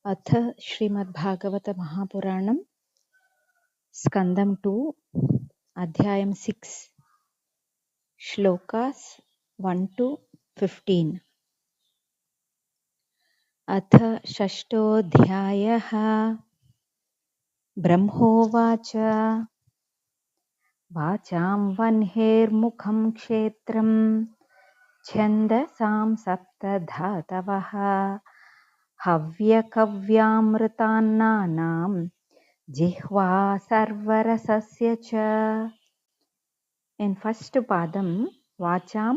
अथ श्रीमद्भागवत महापुराणं स्कन्दं 2 अध्यायं 6 श्लोकास् 1 to 15। अथ षष्ठोऽध्यायः। ब्रह्मोवाच वाचां वह्नेर्मुखं क्षेत्रं छन्दसां सप्तधातवः हव्यकव्यामृतान्नानां जिह्वा सर्वरसस्य च। In first padam, Vacham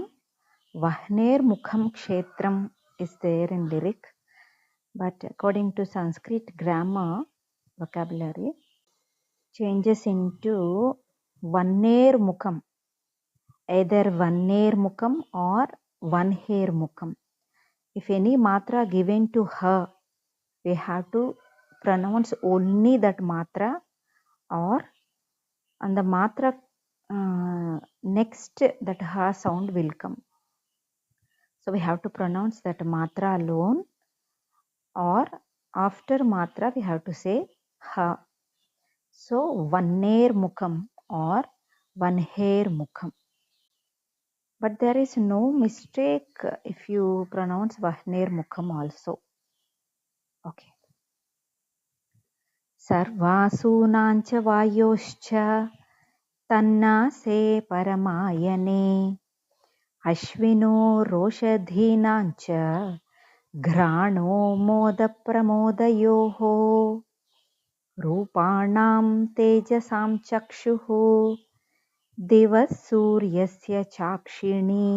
Vahner Mukham Kshetram is there in lyric, but according to Sanskrit grammar vocabulary, changes into Vanner Mukham, either Vanner Mukham or Vanher Mukham. If any matra given to her, we have to pronounce only that matra, or on the matra next that ha sound will come. So we have to pronounce that matra alone, or after matra we have to say ha. So vanner mukham or vanher mukham. But there is no mistake if you pronounce vanner mukham also. Okay. Sarvasunancha vayoscha tannase paramayane Ashvino roshadhinancha घ्राणो मोदप्रमोदयोः रूपाणां तेजसां चक्षुः दिवः सूर्यस्य चाक्षिणी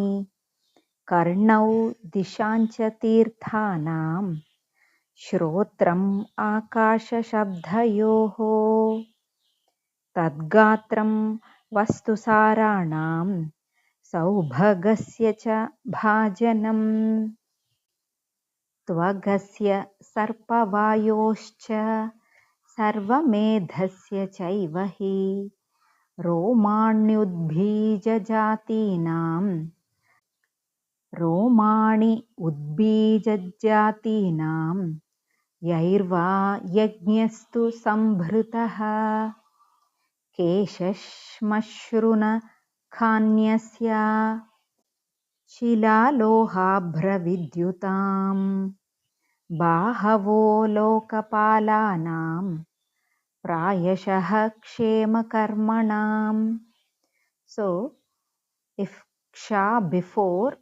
कर्णौ दिशाञ्च तीर्थानां श्रोत्रम् आकाशशब्दयोः तद्गात्रं वस्तुसाराणां सौभगस्य च भाजनम् त्वगस्य सर्पवायोश्च सर्वमेधस्य चैव हि रोमाणि उद्बीजजातीनां यैर्वा यज्ञस्तु सम्भृतः केशश्मश्रुनखान्यस्य शिलालोहाभ्रविद्युताम् बाहवो लोकपालानां प्रायशः क्षेमकर्मणाम्. So if ksha before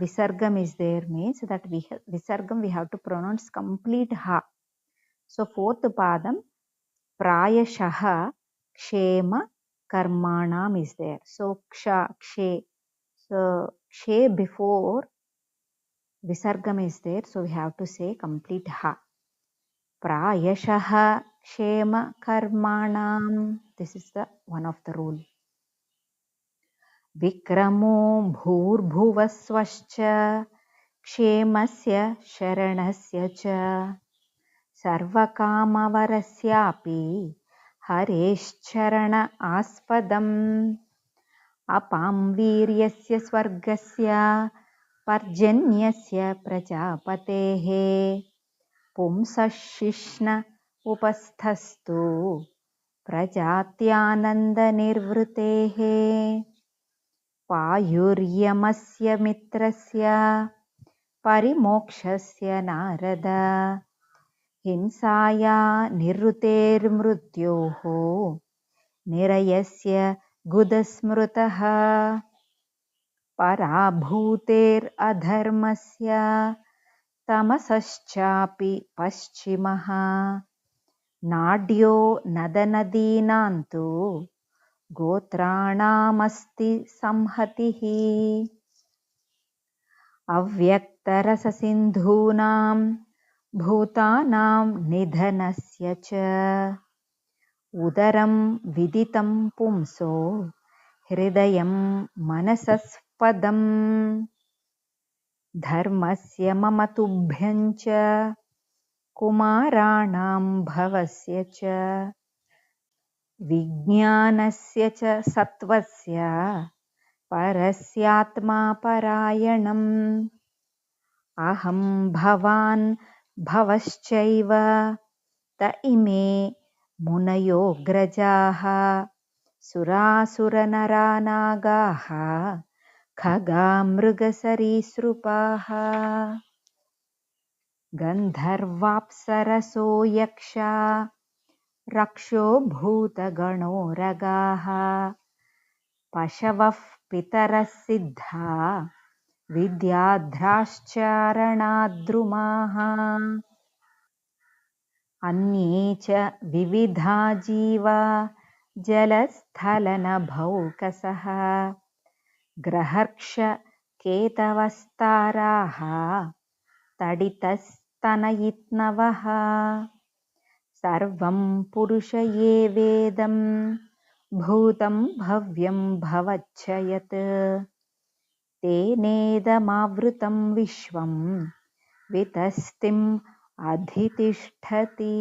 visargam is there, means that visargam we have to pronounce complete ha. So fourth padam prayashah kshema karmanam is there. So ksha kshe, so kshe before visargam is there, so we have to say complete ha. Prayashah kshema karmanam. This is the one of the rule. विक्रमो भूर्भुवस्वश्च क्षेमस्य शरणस्य च सर्वकामवरस्यापि हरेश्चरण आस्पदम् अपां वीर्यस्य स्वर्गस्य पर्जन्यस्य प्रजापतेः पुंसः शिश्न उपस्थस्तु प्रजात्यानन्दनिर्वृतेः पायुर्यमस्य मित्रस्य परिमोक्षस्य नारद हिंसाया निवृतेर्मृत्योः निरयस्य गुदस्मृतः पराभूतेरधर्मस्य तमसश्चापि पश्चिमः नाड्यो नदनदीनान्तु गोत्राणामस्ति संहतिः अव्यक्तरससिन्धूनां भूतानां निधनस्य च उदरं विदितं पुंसो हृदयं मनसस्पदम् धर्मस्य ममतुभ्यं च कुमाराणां भवस्य च विज्ञानस्य च सत्त्वस्य परस्यात्मा परायणम् अहं भवान् भवश्चैव त इमे मुनयोऽग्रजाः सुरासुरनरानागाः खगामृगसरीसृपाः गन्धर्वाप्सरसो यक्षा रक्षो भूतगणोरगाः पशवः पितरः सिद्धा विद्याध्राश्चारणाद्रुमाः अन्ये च विविधा जीवा जलस्थलनभौकसः ग्रहर्क्षकेतवस्ताराः तडितस्तनयित्नवः सर्वं पुरुष ये वेदं भूतं भव्यं भवच्च यत् तेनेदमावृतं विश्वं वितस्तिम् अधितिष्ठति।